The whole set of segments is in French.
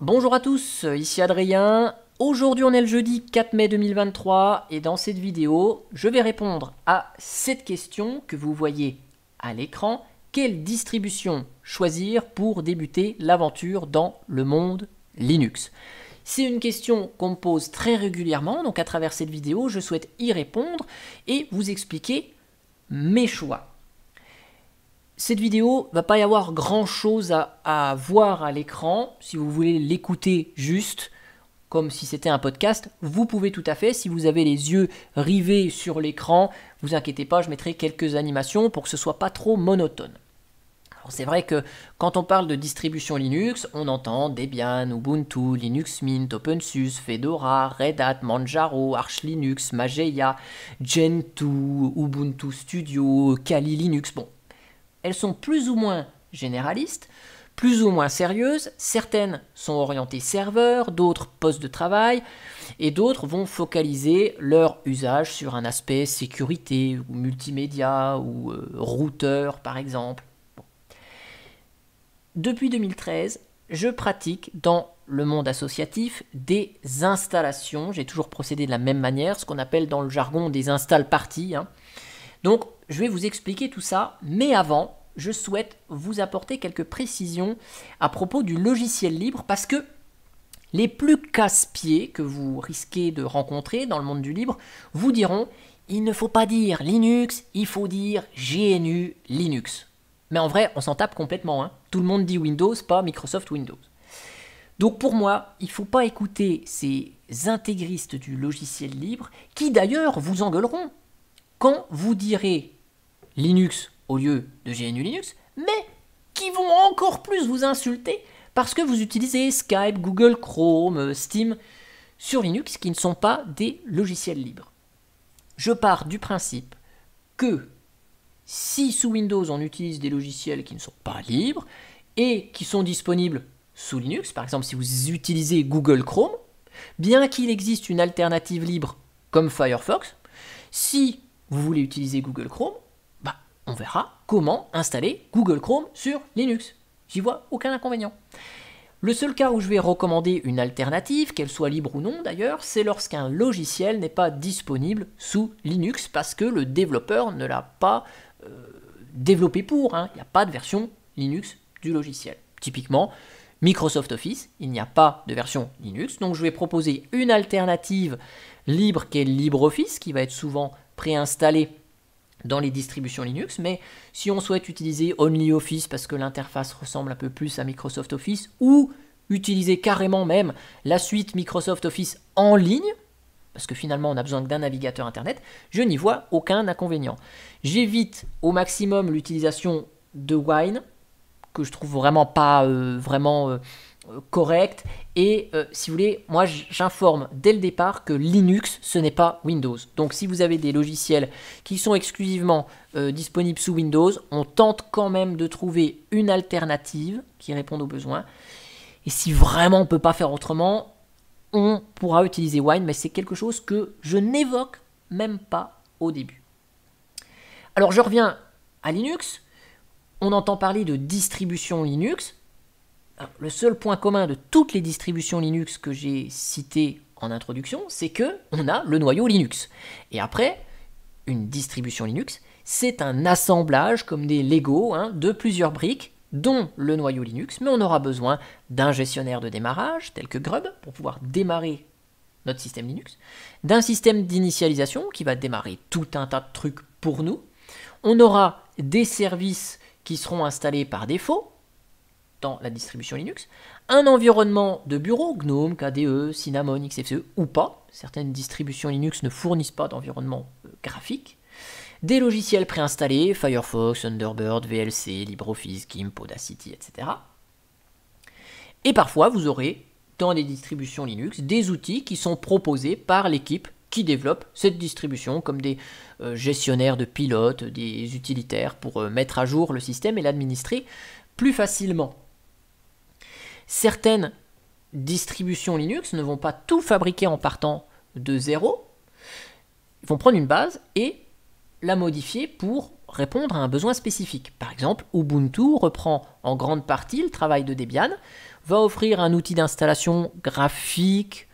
Bonjour à tous, ici Adrien. Aujourd'hui on est le jeudi 4 mai 2023 et dans cette vidéo, je vais répondre à cette question que vous voyez à l'écran. Quelle distribution choisir pour débuter l'aventure dans le monde Linux? C'est une question qu'on me pose très régulièrement, donc à travers cette vidéo, je souhaite y répondre et vous expliquer mes choix. Cette vidéo, va pas y avoir grand chose à voir à l'écran. Si vous voulez l'écouter juste, comme si c'était un podcast, vous pouvez tout à fait. Si vous avez les yeux rivés sur l'écran, vous inquiétez pas, je mettrai quelques animations pour que ce soit pas trop monotone. Alors c'est vrai que quand on parle de distribution Linux, on entend Debian, Ubuntu, Linux Mint, OpenSUSE, Fedora, Red Hat, Manjaro, Arch Linux, Mageia, Gentoo, Ubuntu Studio, Kali Linux. Bon, elles sont plus ou moins généralistes, plus ou moins sérieuses. Certaines sont orientées serveur, d'autres postes de travail, et d'autres vont focaliser leur usage sur un aspect sécurité, ou multimédia, ou routeur par exemple. Bon. Depuis 2013, je pratique dans le monde associatif des installations. J'ai toujours procédé de la même manière, ce qu'on appelle dans le jargon des install parties. Donc, je vais vous expliquer tout ça, mais avant, je souhaite vous apporter quelques précisions à propos du logiciel libre parce que les plus casse-pieds que vous risquez de rencontrer dans le monde du libre vous diront il ne faut pas dire Linux, il faut dire GNU Linux. Mais en vrai, on s'en tape complètement. Tout le monde dit Windows, pas Microsoft Windows. Donc pour moi, il ne faut pas écouter ces intégristes du logiciel libre qui d'ailleurs vous engueuleront quand vous direz Linux au lieu de GNU Linux, mais qui vont encore plus vous insulter parce que vous utilisez Skype, Google Chrome, Steam sur Linux qui ne sont pas des logiciels libres. Je pars du principe que si sous Windows on utilise des logiciels qui ne sont pas libres et qui sont disponibles sous Linux, par exemple si vous utilisez Google Chrome, bien qu'il existe une alternative libre comme Firefox, si vous voulez utiliser Google Chrome, on verra comment installer Google Chrome sur Linux. J'y vois aucun inconvénient. Le seul cas où je vais recommander une alternative, qu'elle soit libre ou non d'ailleurs, c'est lorsqu'un logiciel n'est pas disponible sous Linux parce que le développeur ne l'a pas développé pour. Il n'y a pas de version Linux du logiciel. Typiquement, Microsoft Office, il n'y a pas de version Linux. Donc je vais proposer une alternative libre qui est LibreOffice, qui va être souvent préinstallée dans les distributions Linux, mais si on souhaite utiliser OnlyOffice parce que l'interface ressemble un peu plus à Microsoft Office, ou utiliser carrément même la suite Microsoft Office en ligne, parce que finalement on a besoin d'un navigateur internet, je n'y vois aucun inconvénient. J'évite au maximum l'utilisation de Wine, que je trouve vraiment pas correct, et si vous voulez, moi j'informe dès le départ que Linux ce n'est pas Windows. Donc si vous avez des logiciels qui sont exclusivement disponibles sous Windows, on tente quand même de trouver une alternative qui réponde aux besoins. Et si vraiment on ne peut pas faire autrement, on pourra utiliser Wine, mais c'est quelque chose que je n'évoque même pas au début. Alors je reviens à Linux. On entend parler de distribution Linux. Alors, le seul point commun de toutes les distributions Linux que j'ai citées en introduction, c'est qu'on a le noyau Linux. Et après, une distribution Linux, c'est un assemblage comme des Lego de plusieurs briques, dont le noyau Linux, mais on aura besoin d'un gestionnaire de démarrage, tel que Grub, pour pouvoir démarrer notre système Linux, d'un système d'initialisation qui va démarrer tout un tas de trucs pour nous. On aura des services qui seront installés par défaut dans la distribution Linux, un environnement de bureau, GNOME, KDE, Cinnamon, XFCE ou pas, certaines distributions Linux ne fournissent pas d'environnement graphique, des logiciels préinstallés, Firefox, Thunderbird, VLC, LibreOffice, GIMP, Audacity, etc. Et parfois vous aurez dans les distributions Linux des outils qui sont proposés par l'équipe qui développe cette distribution, comme des gestionnaires de pilotes, des utilitaires pour mettre à jour le système et l'administrer plus facilement. Certaines distributions Linux ne vont pas tout fabriquer en partant de zéro. Ils vont prendre une base et la modifier pour répondre à un besoin spécifique. Par exemple, Ubuntu reprend en grande partie le travail de Debian. va offrir un outil d'installation graphique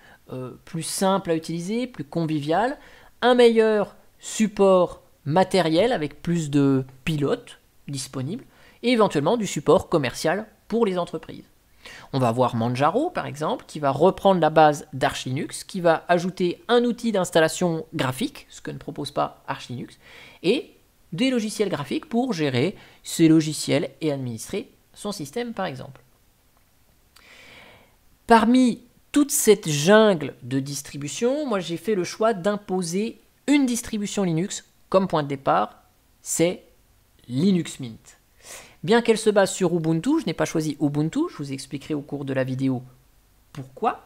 plus simple à utiliser, plus convivial, un meilleur support matériel avec plus de pilotes disponibles et éventuellement du support commercial pour les entreprises. On va voir Manjaro par exemple qui va reprendre la base d'Arch Linux, qui va ajouter un outil d'installation graphique, ce que ne propose pas Arch Linux, et des logiciels graphiques pour gérer ses logiciels et administrer son système par exemple. Parmi toute cette jungle de distributions, moi j'ai fait le choix d'imposer une distribution Linux comme point de départ, c'est Linux Mint. Bien qu'elle se base sur Ubuntu, je n'ai pas choisi Ubuntu, je vous expliquerai au cours de la vidéo pourquoi.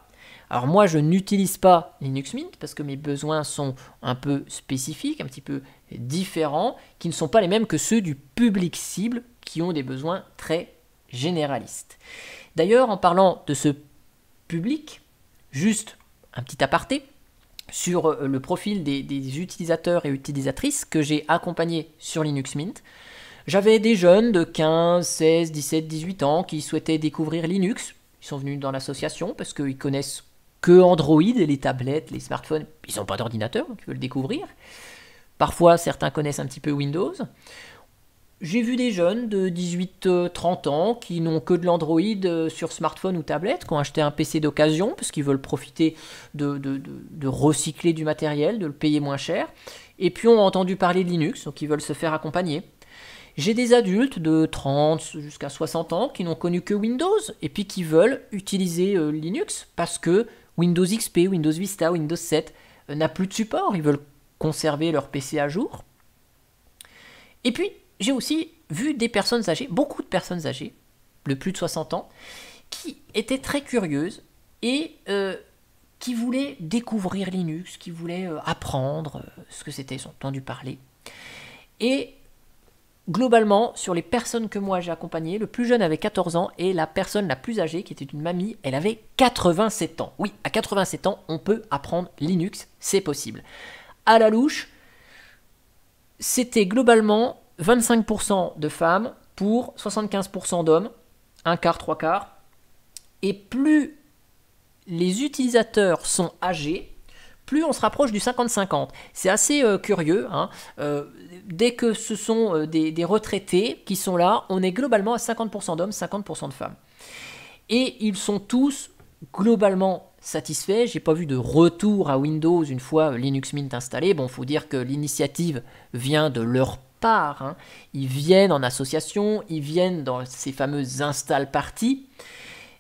Alors moi je n'utilise pas Linux Mint parce que mes besoins sont un peu spécifiques, un petit peu différents, qui ne sont pas les mêmes que ceux du public cible qui ont des besoins très généralistes. D'ailleurs en parlant de ce public, juste un petit aparté sur le profil des utilisateurs et utilisatrices que j'ai accompagnés sur Linux Mint. J'avais des jeunes de 15, 16, 17, 18 ans qui souhaitaient découvrir Linux. Ils sont venus dans l'association parce qu'ils connaissent que Android, les tablettes, les smartphones. Ils n'ont pas d'ordinateur, donc ils veulent découvrir. Parfois, certains connaissent un petit peu Windows. J'ai vu des jeunes de 18-30 ans qui n'ont que de l'Android sur smartphone ou tablette, qui ont acheté un PC d'occasion parce qu'ils veulent profiter de recycler du matériel, de le payer moins cher, et puis ont entendu parler de Linux, donc ils veulent se faire accompagner. J'ai des adultes de 30 jusqu'à 60 ans qui n'ont connu que Windows et puis qui veulent utiliser Linux parce que Windows XP, Windows Vista, Windows 7 n'a plus de support, ils veulent conserver leur PC à jour. Et puis, j'ai aussi vu des personnes âgées, beaucoup de personnes âgées, de plus de 60 ans, qui étaient très curieuses et qui voulaient découvrir Linux, qui voulaient apprendre ce que c'était, ils ont entendu parler. Et globalement, sur les personnes que moi j'ai accompagnées, le plus jeune avait 14 ans et la personne la plus âgée, qui était une mamie, elle avait 87 ans. Oui, à 87 ans, on peut apprendre Linux, c'est possible. À la louche, c'était globalement 25% de femmes pour 75% d'hommes, un quart, trois quarts. Et plus les utilisateurs sont âgés, plus on se rapproche du 50-50. C'est assez curieux. Hein. Dès que ce sont des retraités qui sont là, on est globalement à 50% d'hommes, 50% de femmes. Et ils sont tous globalement satisfaits. J'ai pas vu de retour à Windows une fois Linux Mint installé. Bon, faut dire que l'initiative vient de leur part. Hein. Ils viennent en association, ils viennent dans ces fameuses install parties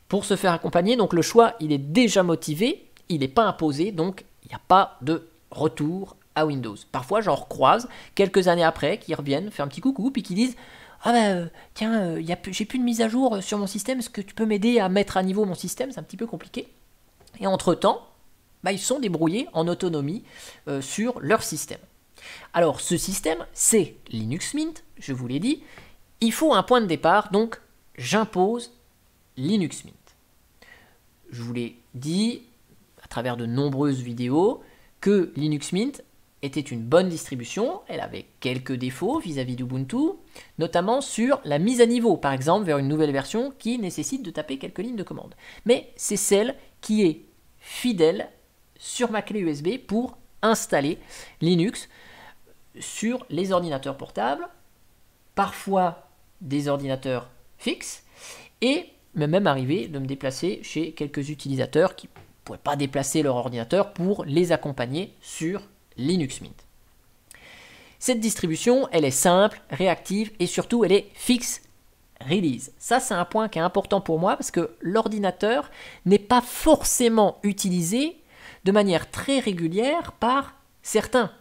pour se faire accompagner. Donc le choix, il est déjà motivé, il n'est pas imposé, donc il n'y a pas de retour à Windows. Parfois, j'en recroise quelques années après qui reviennent faire un petit coucou puis qui disent « Ah ben tiens, j'ai plus de mise à jour sur mon système, est-ce que tu peux m'aider à mettre à niveau mon système? C'est un petit peu compliqué. » Et entre-temps, ils sont débrouillés en autonomie sur leur système. Alors ce système, c'est Linux Mint, je vous l'ai dit. Il faut un point de départ, donc j'impose Linux Mint. Je vous l'ai dit à travers de nombreuses vidéos que Linux Mint était une bonne distribution. Elle avait quelques défauts vis-à-vis d'Ubuntu, notamment sur la mise à niveau, par exemple vers une nouvelle version qui nécessite de taper quelques lignes de commande. Mais c'est celle qui est fidèle sur ma clé USB pour installer Linux sur les ordinateurs portables, parfois des ordinateurs fixes, et même arrivé de me déplacer chez quelques utilisateurs qui ne pouvaient pas déplacer leur ordinateur pour les accompagner sur Linux Mint. Cette distribution, elle est simple, réactive et surtout elle est fixe release. Ça, c'est un point qui est important pour moi parce que l'ordinateur n'est pas forcément utilisé de manière très régulière par certains.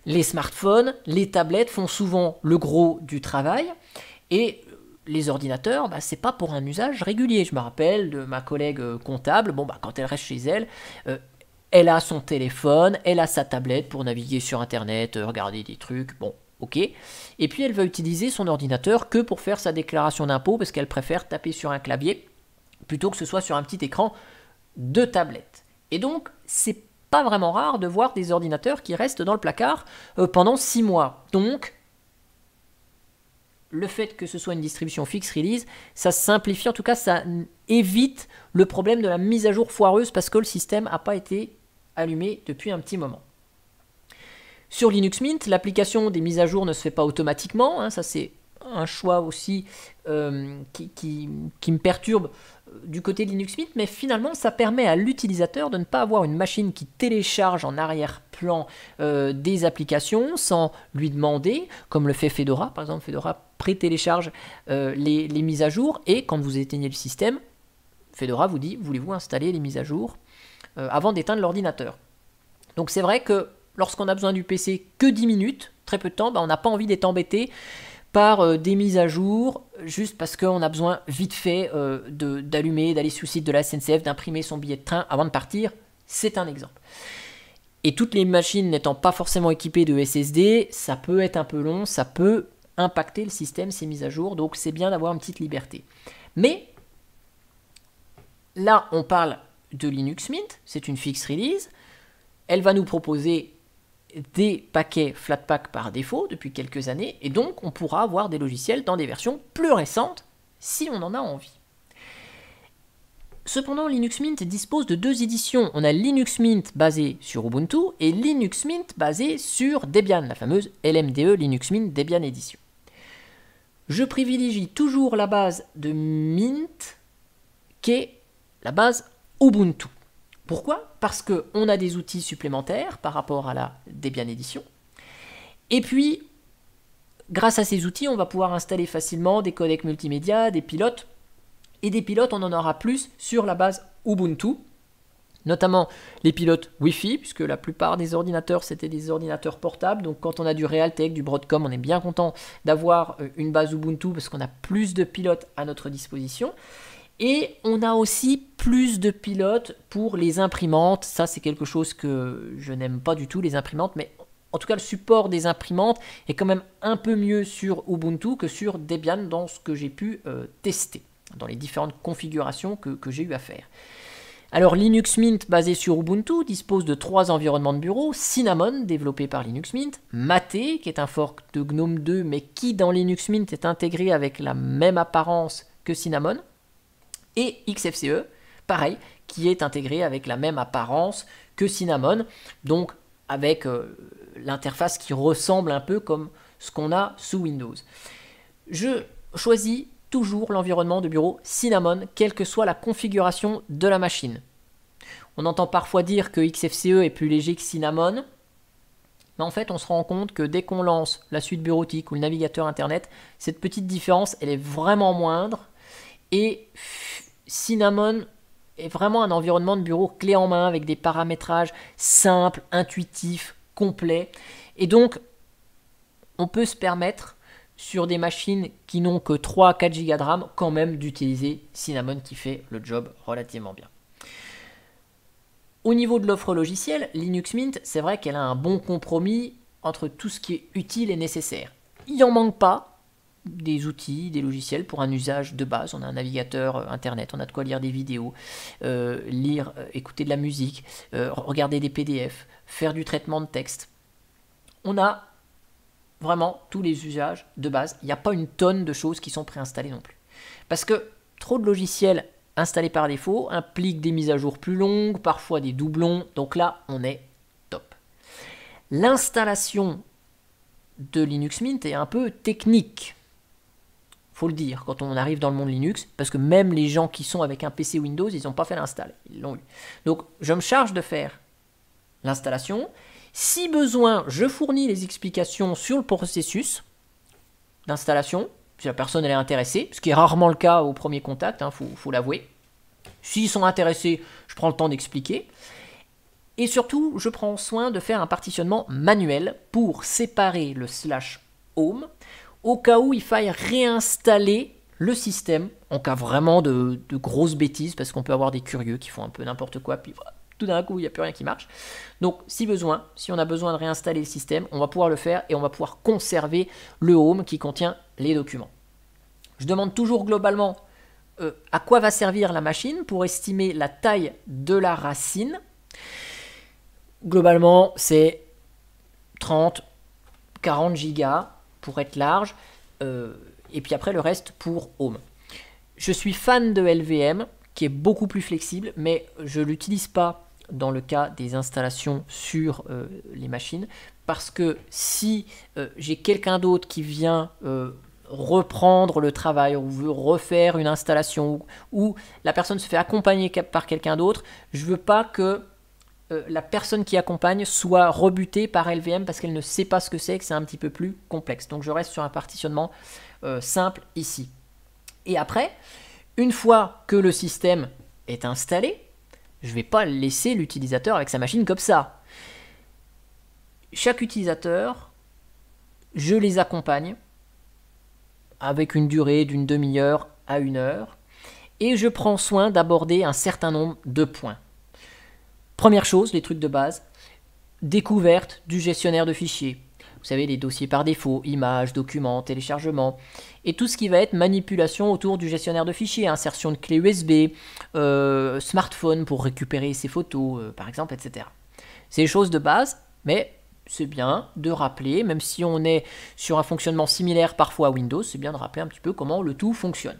Les smartphones, les tablettes font souvent le gros du travail et les ordinateurs, c'est pas pour un usage régulier. Je me rappelle de ma collègue comptable, quand elle reste chez elle, elle a son téléphone, elle a sa tablette pour naviguer sur internet, regarder des trucs, ok. Et puis elle va utiliser son ordinateur que pour faire sa déclaration d'impôt parce qu'elle préfère taper sur un clavier plutôt que ce soit sur un petit écran de tablette. Et donc, c'est pas vraiment rare de voir des ordinateurs qui restent dans le placard pendant 6 mois. Donc, le fait que ce soit une distribution fixe release, ça simplifie, en tout cas ça évite le problème de la mise à jour foireuse parce que le système n'a pas été allumé depuis un petit moment. Sur Linux Mint, l'application des mises à jour ne se fait pas automatiquement, ça c'est un choix aussi qui me perturbe du côté de Linux Mint, mais finalement ça permet à l'utilisateur de ne pas avoir une machine qui télécharge en arrière-plan des applications sans lui demander, comme le fait Fedora. Par exemple, Fedora pré-télécharge les mises à jour, et quand vous éteignez le système, Fedora vous dit, voulez-vous installer les mises à jour avant d'éteindre l'ordinateur. Donc c'est vrai que lorsqu'on a besoin du PC que 10 minutes, très peu de temps, on n'a pas envie d'être embêté par des mises à jour, juste parce qu'on a besoin vite fait d'allumer, d'aller sur le site de la SNCF, d'imprimer son billet de train avant de partir. C'est un exemple. Et toutes les machines n'étant pas forcément équipées de SSD, ça peut être un peu long, ça peut impacter le système, ces mises à jour, donc c'est bien d'avoir une petite liberté. Mais là, on parle de Linux Mint, c'est une fixe release, elle va nous proposer des paquets Flatpak par défaut depuis quelques années, et donc on pourra avoir des logiciels dans des versions plus récentes si on en a envie. Cependant, Linux Mint dispose de deux éditions. On a Linux Mint basé sur Ubuntu et Linux Mint basé sur Debian, la fameuse LMDE Linux Mint Debian Edition. Je privilégie toujours la base de Mint qui est la base Ubuntu. Pourquoi? Parce qu'on a des outils supplémentaires par rapport à la Debian Edition. Et puis, grâce à ces outils, on va pouvoir installer facilement des codecs multimédia, des pilotes. Et des pilotes, on en aura plus sur la base Ubuntu. Notamment les pilotes Wi-Fi, puisque la plupart des ordinateurs, c'était des ordinateurs portables. Donc quand on a du Realtek, du Broadcom, on est bien content d'avoir une base Ubuntu parce qu'on a plus de pilotes à notre disposition. Et on a aussi plus de pilotes pour les imprimantes. Ça, c'est quelque chose que je n'aime pas du tout, les imprimantes. Mais en tout cas, le support des imprimantes est quand même un peu mieux sur Ubuntu que sur Debian dans ce que j'ai pu tester, dans les différentes configurations que j'ai eu à faire. Alors, Linux Mint, basé sur Ubuntu, dispose de 3 environnements de bureau. Cinnamon, développé par Linux Mint. Mate, qui est un fork de GNOME 2, mais qui, dans Linux Mint, est intégré avec la même apparence que Cinnamon. Et XFCE, pareil, qui est intégré avec la même apparence que Cinnamon, donc avec l'interface qui ressemble un peu comme ce qu'on a sous Windows. Je choisis toujours l'environnement de bureau Cinnamon, quelle que soit la configuration de la machine. On entend parfois dire que XFCE est plus léger que Cinnamon, mais en fait on se rend compte que dès qu'on lance la suite bureautique ou le navigateur internet, cette petite différence elle est vraiment moindre. Et Cinnamon est vraiment un environnement de bureau clé en main avec des paramétrages simples, intuitifs, complets. Et donc, on peut se permettre, sur des machines qui n'ont que 3 à 4 Go de RAM, quand même d'utiliser Cinnamon qui fait le job relativement bien. Au niveau de l'offre logicielle, Linux Mint, c'est vrai qu'elle a un bon compromis entre tout ce qui est utile et nécessaire. Il n'en manque pas. Des outils, des logiciels pour un usage de base. On a un navigateur internet, on a de quoi lire des vidéos, écouter de la musique, regarder des PDF, faire du traitement de texte. On a vraiment tous les usages de base. Il n'y a pas une tonne de choses qui sont préinstallées non plus. Parce que trop de logiciels installés par défaut impliquent des mises à jour plus longues, parfois des doublons. Donc là, on est top. L'installation de Linux Mint est un peu technique. Faut le dire, quand on arrive dans le monde Linux, parce que même les gens qui sont avec un PC Windows, ils n'ont pas fait l'install, ils l'ont eu. Donc je me charge de faire l'installation. Si besoin, je fournis les explications sur le processus d'installation, si la personne elle est intéressée, ce qui est rarement le cas au premier contact, faut l'avouer. S'ils sont intéressés, je prends le temps d'expliquer. Et surtout, je prends soin de faire un partitionnement manuel pour séparer le /home au cas où il faille réinstaller le système, en cas vraiment de grosses bêtises, parce qu'on peut avoir des curieux qui font un peu n'importe quoi, puis tout d'un coup, il n'y a plus rien qui marche. Donc, si on a besoin de réinstaller le système, on va pouvoir le faire et on va pouvoir conserver le home qui contient les documents. Je demande toujours globalement à quoi va servir la machine pour estimer la taille de la racine. Globalement, c'est 30, 40 gigas pour être large. et puis après le reste pour Home. Je suis fan de LVM, qui est beaucoup plus flexible, mais je ne l'utilise pas dans le cas des installations sur les machines, parce que si j'ai quelqu'un d'autre qui vient reprendre le travail, ou veut refaire une installation, ou la personne se fait accompagner par quelqu'un d'autre, je ne veux pas que la personne qui accompagne soit rebutée par LVM parce qu'elle ne sait pas ce que c'est, que c'est un petit peu plus complexe. Donc je reste sur un partitionnement simple ici. Et après, une fois que le système est installé, je ne vais pas laisser l'utilisateur avec sa machine comme ça. Chaque utilisateur, je les accompagne avec une durée d'une demi-heure à 1 heure et je prends soin d'aborder un certain nombre de points. Première chose, les trucs de base, découverte du gestionnaire de fichiers. Vous savez, les dossiers par défaut, images, documents, téléchargements, et tout ce qui va être manipulation autour du gestionnaire de fichiers, insertion de clés USB, smartphone pour récupérer ses photos, par exemple, etc. C'est des choses de base, mais c'est bien de rappeler, même si on est sur un fonctionnement similaire parfois à Windows, c'est bien de rappeler un petit peu comment le tout fonctionne.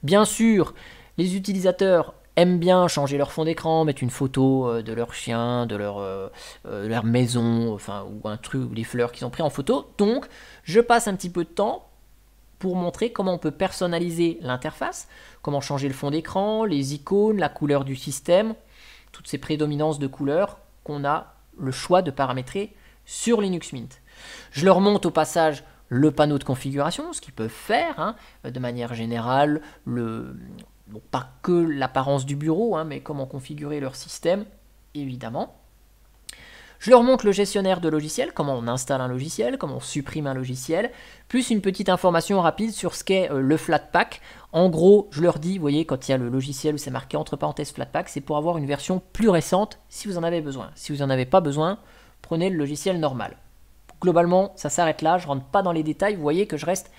Bien sûr, les utilisateurs aiment bien changer leur fond d'écran, mettre une photo de leur chien, de leur maison, enfin, ou un truc, ou les fleurs qu'ils ont pris en photo. Donc, je passe un petit peu de temps pour montrer comment on peut personnaliser l'interface, comment changer le fond d'écran, les icônes, la couleur du système, toutes ces prédominances de couleurs qu'on a le choix de paramétrer sur Linux Mint. Je leur montre au passage le panneau de configuration, ce qu'ils peuvent faire, de manière générale, bon, pas que l'apparence du bureau, mais comment configurer leur système, évidemment. Je leur montre le gestionnaire de logiciels, comment on installe un logiciel, comment on supprime un logiciel, plus une petite information rapide sur ce qu'est le Flatpak. En gros, je leur dis, vous voyez, quand il y a le logiciel où c'est marqué entre parenthèses Flatpak, c'est pour avoir une version plus récente si vous en avez besoin. Si vous n'en avez pas besoin, prenez le logiciel normal. Globalement, ça s'arrête là, je ne rentre pas dans les détails, vous voyez que je reste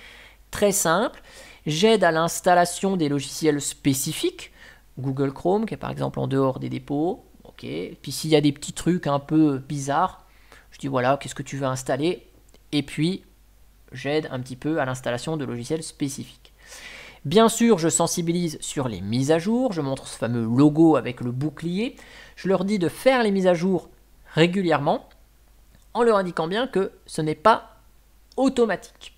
très simple. J'aide à l'installation des logiciels spécifiques, Google Chrome, qui est par exemple en dehors des dépôts. Ok. Puis s'il y a des petits trucs un peu bizarres, je dis voilà, qu'est-ce que tu veux installer? Et puis, j'aide un petit peu à l'installation de logiciels spécifiques. Bien sûr, je sensibilise sur les mises à jour, je montre ce fameux logo avec le bouclier. Je leur dis de faire les mises à jour régulièrement, en leur indiquant bien que ce n'est pas automatique.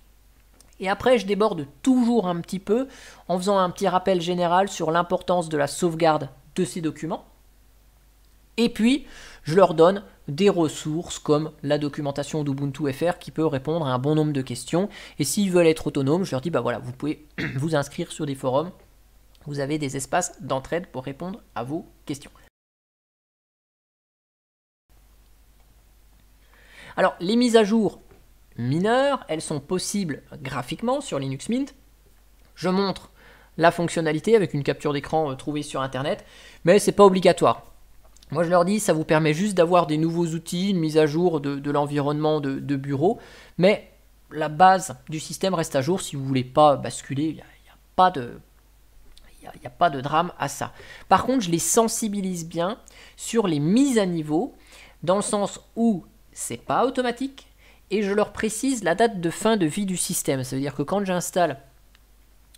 Et après, je déborde toujours un petit peu en faisant un petit rappel général sur l'importance de la sauvegarde de ces documents. Et puis, je leur donne des ressources comme la documentation d'Ubuntu FR qui peut répondre à un bon nombre de questions. Et s'ils veulent être autonomes, je leur dis, bah voilà, vous pouvez vous inscrire sur des forums. Vous avez des espaces d'entraide pour répondre à vos questions. Alors, les mises à jour mineures, elles sont possibles graphiquement sur Linux Mint. Je montre la fonctionnalité avec une capture d'écran trouvée sur Internet, mais ce n'est pas obligatoire. Moi, je leur dis, ça vous permet juste d'avoir des nouveaux outils, une mise à jour de l'environnement de bureau, mais la base du système reste à jour. Si vous ne voulez pas basculer, il n'y a pas de drame à ça. Par contre, je les sensibilise bien sur les mises à niveau, dans le sens où c'est pas automatique, et je leur précise la date de fin de vie du système. Ça veut dire que quand j'installe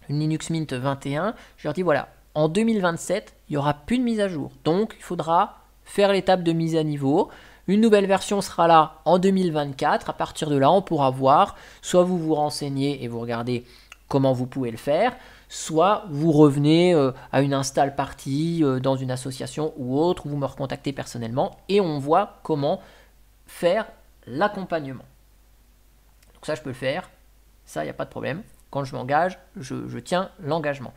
une Linux Mint 21, je leur dis voilà, en 2027, il n'y aura plus de mise à jour. Donc, il faudra faire l'étape de mise à niveau. Une nouvelle version sera là en 2024. À partir de là, on pourra voir, soit vous vous renseignez et vous regardez comment vous pouvez le faire, soit vous revenez à une install party dans une association ou autre, ou vous me recontactez personnellement et on voit comment faire l'accompagnement. Donc ça, je peux le faire. Ça, il n'y a pas de problème. Quand je m'engage, je tiens l'engagement.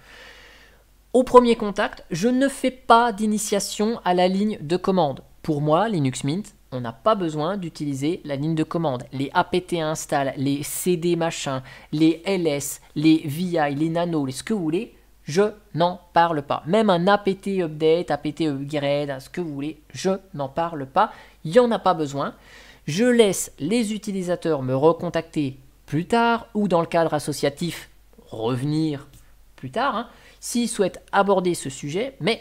Au premier contact, je ne fais pas d'initiation à la ligne de commande. Pour moi, Linux Mint, on n'a pas besoin d'utiliser la ligne de commande. Les apt install, les cd machin, les ls, les vi, les nano, ce que vous voulez, je n'en parle pas. Même un apt update, apt upgrade, ce que vous voulez, je n'en parle pas. Il n'y en a pas besoin. Je laisse les utilisateurs me recontacter plus tard ou dans le cadre associatif revenir plus tard s'ils souhaitent aborder ce sujet, mais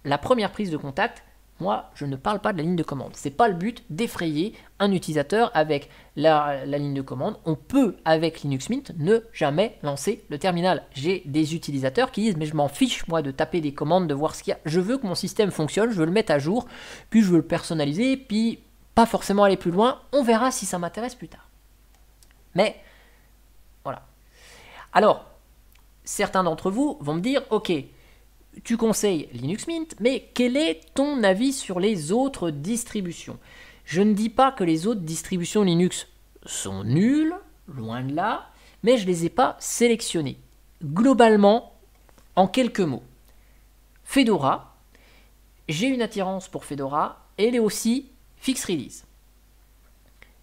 la première prise de contact Moi, je ne parle pas de la ligne de commande. C'est pas le but d'effrayer un utilisateur avec la ligne de commande. On peut, avec Linux Mint, ne jamais lancer le terminal. J'ai des utilisateurs qui disent, mais je m'en fiche, moi, de taper des commandes, de voir ce qu'il y a. Je veux que mon système fonctionne, je veux le mettre à jour, puis je veux le personnaliser, puis pas forcément aller plus loin. On verra si ça m'intéresse plus tard. Mais, voilà. Alors, certains d'entre vous vont me dire, ok, tu conseilles Linux Mint, mais quel est ton avis sur les autres distributions? Je ne dis pas que les autres distributions Linux sont nulles, loin de là, mais je ne les ai pas sélectionnées. Globalement, en quelques mots, Fedora, j'ai une attirance pour Fedora, elle est aussi fixe release.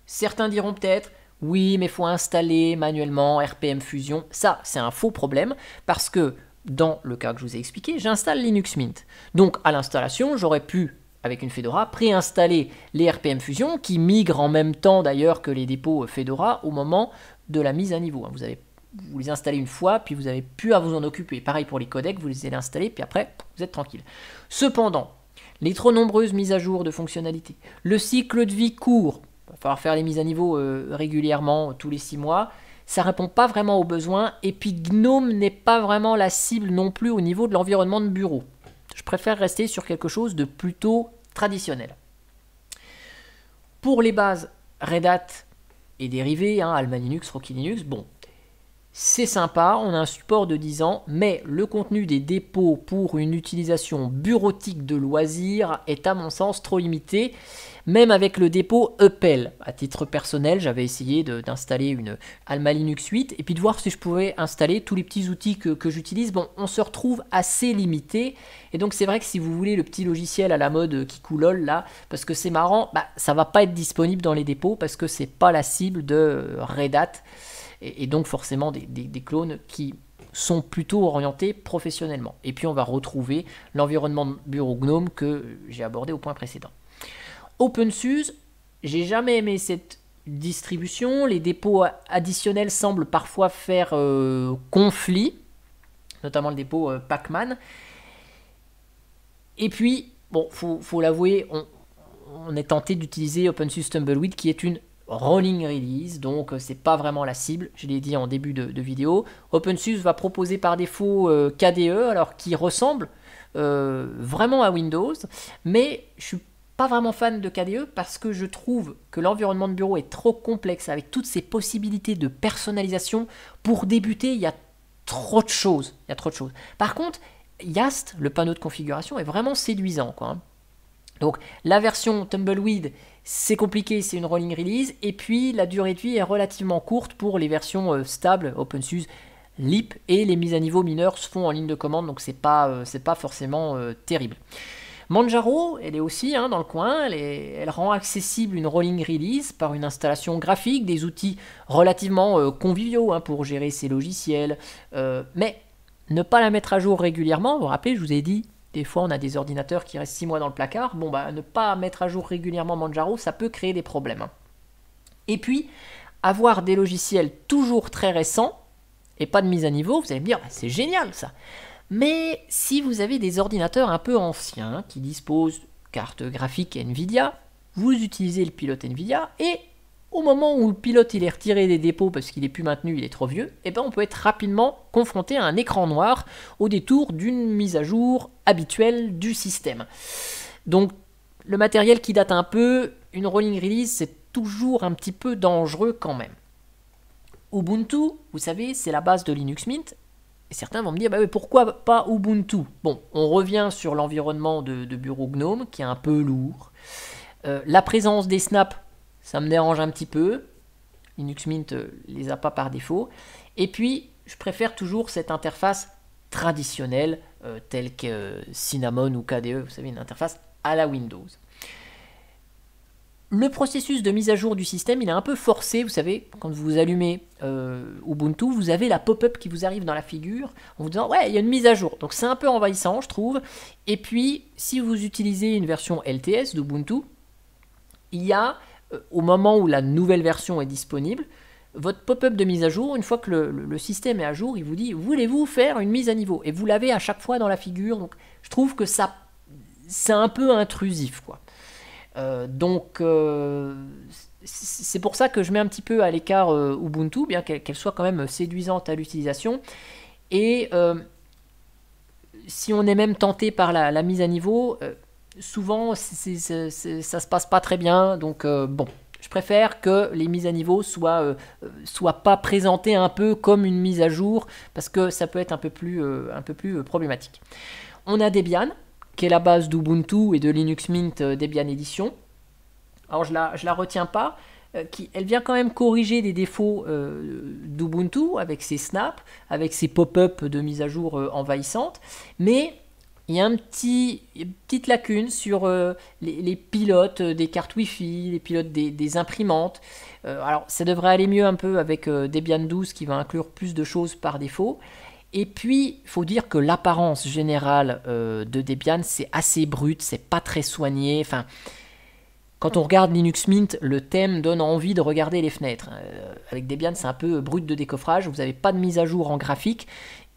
Certains diront peut-être, oui, mais il faut installer manuellement RPM Fusion. Ça, c'est un faux problème, parce que dans le cas que je vous ai expliqué, j'installe Linux Mint. Donc, à l'installation, j'aurais pu, avec une Fedora, préinstaller les RPM Fusion, qui migrent en même temps d'ailleurs que les dépôts Fedora au moment de la mise à niveau. Vous les installez une fois, puis vous n'avez plus à vous en occuper. Pareil pour les codecs, vous les allez installer, puis après, vous êtes tranquille. Cependant, les trop nombreuses mises à jour de fonctionnalités, le cycle de vie court, il va falloir faire les mises à niveau régulièrement, tous les 6 mois, ça ne répond pas vraiment aux besoins, et puis GNOME n'est pas vraiment la cible non plus au niveau de l'environnement de bureau. Je préfère rester sur quelque chose de plutôt traditionnel. Pour les bases Red Hat et dérivés, Alma Linux, Rocky Linux, bon, c'est sympa, on a un support de 10 ans, mais le contenu des dépôts pour une utilisation bureautique de loisirs est à mon sens trop limité, même avec le dépôt EPEL. À titre personnel, j'avais essayé d'installer une Alma Linux 8 et puis de voir si je pouvais installer tous les petits outils que j'utilise. Bon, on se retrouve assez limité, et donc c'est vrai que si vous voulez le petit logiciel à la mode Kikulol là, parce que c'est marrant, ça va pas être disponible dans les dépôts parce que c'est pas la cible de Red Hat, et donc forcément des clones qui sont plutôt orientés professionnellement. Et puis on va retrouver l'environnement de bureau GNOME que j'ai abordé au point précédent. OpenSUSE, j'ai jamais aimé cette distribution. Les dépôts additionnels semblent parfois faire conflit, notamment le dépôt Pacman. Et puis, bon, faut l'avouer, on est tenté d'utiliser OpenSUSE Tumbleweed qui est une rolling release, donc c'est pas vraiment la cible, je l'ai dit en début de vidéo. OpenSUSE va proposer par défaut KDE, alors qui ressemble vraiment à Windows, mais je suis pas vraiment fan de KDE parce que je trouve que l'environnement de bureau est trop complexe avec toutes ces possibilités de personnalisation. Pour débuter, il y a trop de choses. Par contre, Yast, le panneau de configuration, est vraiment séduisant, quoi. Donc la version Tumbleweed, c'est compliqué, c'est une rolling release, et puis la durée de vie est relativement courte pour les versions stables, OpenSUSE, LEAP, et les mises à niveau mineures se font en ligne de commande, donc c'est pas forcément terrible. Manjaro, elle est aussi dans le coin, elle rend accessible une rolling release par une installation graphique, des outils relativement conviviaux pour gérer ses logiciels, mais ne pas la mettre à jour régulièrement, vous vous rappelez, je vous ai dit, des fois on a des ordinateurs qui restent 6 mois dans le placard, ne pas mettre à jour régulièrement Manjaro, ça peut créer des problèmes. Et puis, avoir des logiciels toujours très récents, et pas de mise à niveau, vous allez me dire, c'est génial ça. Mais si vous avez des ordinateurs un peu anciens qui disposent de cartes graphiques Nvidia, vous utilisez le pilote Nvidia et au moment où le pilote il est retiré des dépôts parce qu'il n'est plus maintenu, il est trop vieux, on peut être rapidement confronté à un écran noir au détour d'une mise à jour habituelle du système. Donc le matériel qui date un peu, une rolling release, c'est toujours un petit peu dangereux quand même. Ubuntu, vous savez, c'est la base de Linux Mint. Et certains vont me dire, pourquoi pas Ubuntu? Bon, on revient sur l'environnement de bureau GNOME, qui est un peu lourd. La présence des snaps, ça me dérange un petit peu. Linux Mint les a pas par défaut. Et puis, je préfère toujours cette interface traditionnelle, telle que Cinnamon ou KDE, vous savez, une interface à la Windows. Le processus de mise à jour du système, il est un peu forcé, vous savez, quand vous allumez Ubuntu, vous avez la pop-up qui vous arrive dans la figure en vous disant « ouais, il y a une mise à jour ». Donc c'est un peu envahissant, je trouve. Et puis, si vous utilisez une version LTS d'Ubuntu, il y a, au moment où la nouvelle version est disponible, votre pop-up de mise à jour, une fois que le système est à jour, il vous dit « voulez-vous faire une mise à niveau ?» Et vous l'avez à chaque fois dans la figure. Donc je trouve que ça c'est un peu intrusif, quoi. Donc c'est pour ça que je mets un petit peu à l'écart Ubuntu, bien qu'elle soit quand même séduisante à l'utilisation. Et si on est même tenté par la mise à niveau, souvent ça se passe pas très bien. Donc bon, je préfère que les mises à niveau soient pas présentées un peu comme une mise à jour, parce que ça peut être un peu plus problématique. On a Debian, qui est la base d'Ubuntu et de Linux Mint Debian Edition. Alors je la retiens pas, elle vient quand même corriger des défauts d'Ubuntu avec ses snaps, avec ses pop-up de mise à jour envahissantes, mais il y a une petite lacune sur les pilotes des cartes Wi-Fi, les pilotes des imprimantes. Alors ça devrait aller mieux un peu avec Debian 12 qui va inclure plus de choses par défaut. Et puis, il faut dire que l'apparence générale de Debian, c'est assez brut, c'est pas très soigné. Enfin, quand on regarde Linux Mint, le thème donne envie de regarder les fenêtres. Avec Debian, c'est un peu brut de décoffrage, vous n'avez pas de mise à jour en graphique.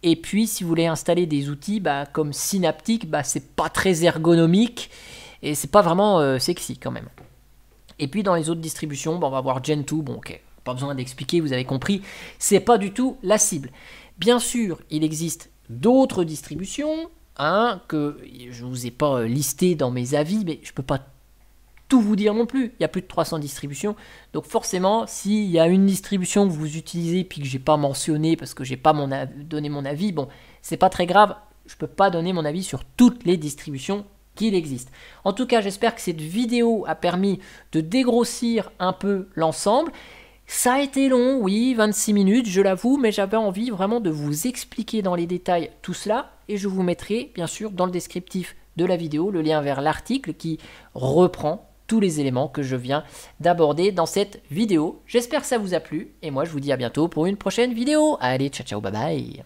Et puis, si vous voulez installer des outils comme Synaptic, c'est pas très ergonomique et c'est pas vraiment sexy quand même. Et puis, dans les autres distributions, on va voir Gentoo. Bon, ok, pas besoin d'expliquer, vous avez compris, c'est pas du tout la cible. Bien sûr, il existe d'autres distributions que je ne vous ai pas listées dans mes avis, mais je ne peux pas tout vous dire non plus. Il y a plus de 300 distributions. Donc forcément, s'il y a une distribution que vous utilisez puis que je n'ai pas mentionné parce que je n'ai pas donné mon avis, bon, c'est pas très grave. Je ne peux pas donner mon avis sur toutes les distributions qu'il existe. En tout cas, j'espère que cette vidéo a permis de dégrossir un peu l'ensemble. Ça a été long, oui, 26 minutes, je l'avoue, mais j'avais envie vraiment de vous expliquer dans les détails tout cela, et je vous mettrai bien sûr dans le descriptif de la vidéo le lien vers l'article qui reprend tous les éléments que je viens d'aborder dans cette vidéo. J'espère que ça vous a plu, et moi je vous dis à bientôt pour une prochaine vidéo. Allez, ciao ciao, bye bye.